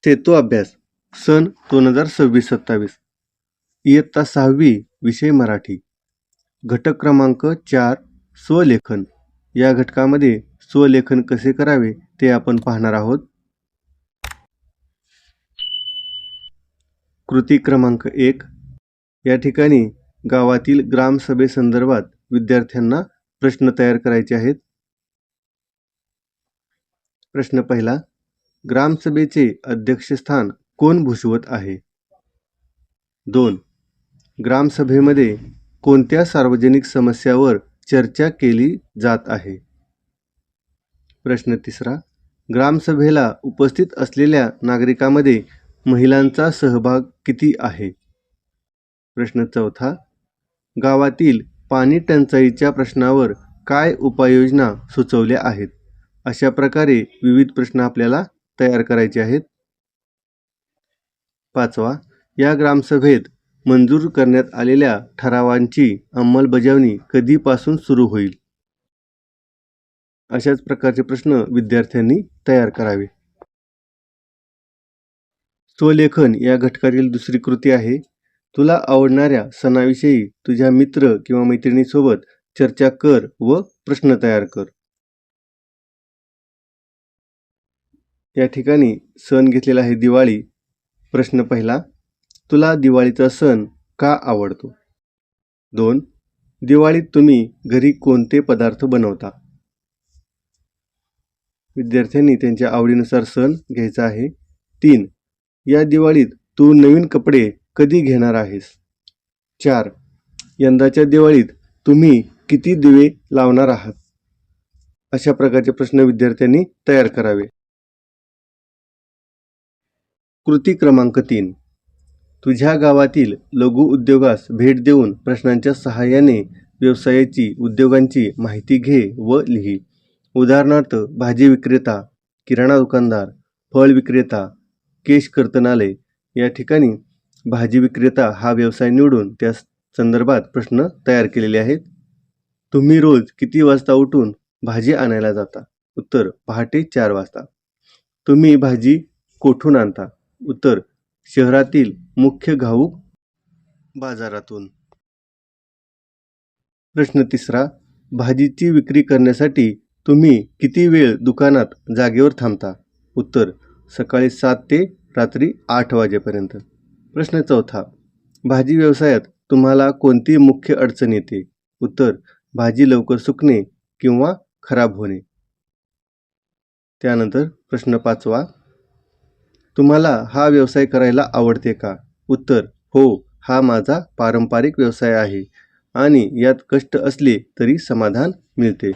सेतू अभ्यास सन 2026-27 इयत्ता 6वी विषय मराठी. घटक क्रमांक 4 स्वलेखन. या घटकामध्ये स्वलेखन कसे करावे ते आपण पाहणार आहोत. कृती क्रमांक 1. या ठिकाणी गावातील ग्रामसभेसंदर्भात विद्यार्थ्यांना प्रश्न तयार करायचे आहेत. प्रश्न पहिला. ग्रामसभेचे अध्यक्षस्थान कोण भूषवत आहे? 2. ग्रामसभेमध्ये कोणत्या सार्वजनिक समस्यावर चर्चा केली जात आहे? प्रश्न तिसरा. ग्रामसभेला उपस्थित असलेल्या नागरिकांमध्ये महिलांचा सहभाग किती आहे? प्रश्न चौथा. गावातील पाणी टंचाईच्या प्रश्नावर काय उपाययोजना सुचवल्या आहेत? अशा प्रकारे विविध प्रश्न आपल्याला तयार करायचे आहेत. 5. या ग्रामसभेत मंजूर करण्यात आलेल्या ठरावांची अंमलबजावणी कधीपासून सुरू होईल? अशाच प्रकारचे प्रश्न विद्यार्थ्यांनी तयार करावे. स्वलेखन या घटकातील दुसरी कृती आहे. तुला आवडणाऱ्या सणाविषयी तुझ्या मित्र किंवा मैत्रिणीसोबत चर्चा कर व प्रश्न तयार कर. या ठिकाणी सण घेतलेला आहे दिवाळी. प्रश्न पहिला. तुला दिवाळीचा सण का आवडतो? 2. दिवाळीत तुम्ही घरी कोणते पदार्थ बनवता? विद्यार्थ्यांनी त्यांच्या आवडीनुसार सण घ्यायचा आहे. 3. या दिवाळीत तू नवीन कपडे कधी घेणार आहेस? 4. यंदाच्या दिवाळीत तुम्ही किती दिवे लावणार आहात? अशा प्रकारचे प्रश्न विद्यार्थ्यांनी तयार करावे. कृती क्रमांक 3. तुझ्या गावातील लघु उद्योगास भेट देऊन प्रश्नांच्या सहाय्याने व्यवसायाची उद्योगांची माहिती घे व लिही. उदाहरणार्थ भाजी विक्रेता, किराणा दुकानदार, फळ विक्रेता, केश कर्तनालय. या ठिकाणी भाजी विक्रेता हा व्यवसाय निवडून त्या संदर्भात प्रश्न तयार केलेले आहेत. तुम्ही रोज किती वाजता उठून भाजी आणायला जाता? उत्तर पहाटे 4 वाजता. तुम्ही भाजी कोठून आणता? उत्तर शहरातील मुख्य घाऊक बाजारातून. प्रश्न तिसरा. भाजीची विक्री करण्यासाठी तुम्ही किती वेळ दुकानात जागेवर थांबता? उत्तर सकाळी 7 ते रात्री 8 वाजेपर्यंत. प्रश्न चौथा. भाजी व्यवसायात तुम्हाला कोणती मुख्य अडचण येते? उत्तर भाजी लवकर सुकणे किंवा खराब होणे. त्यानंतर प्रश्न 5. तुम्हाला हा व्यवसाय करायला आवडते का? उत्तर हो, हा माझा पारंपरिक व्यवसाय आहे आणि यात कष्ट असले तरी समाधान मिळते.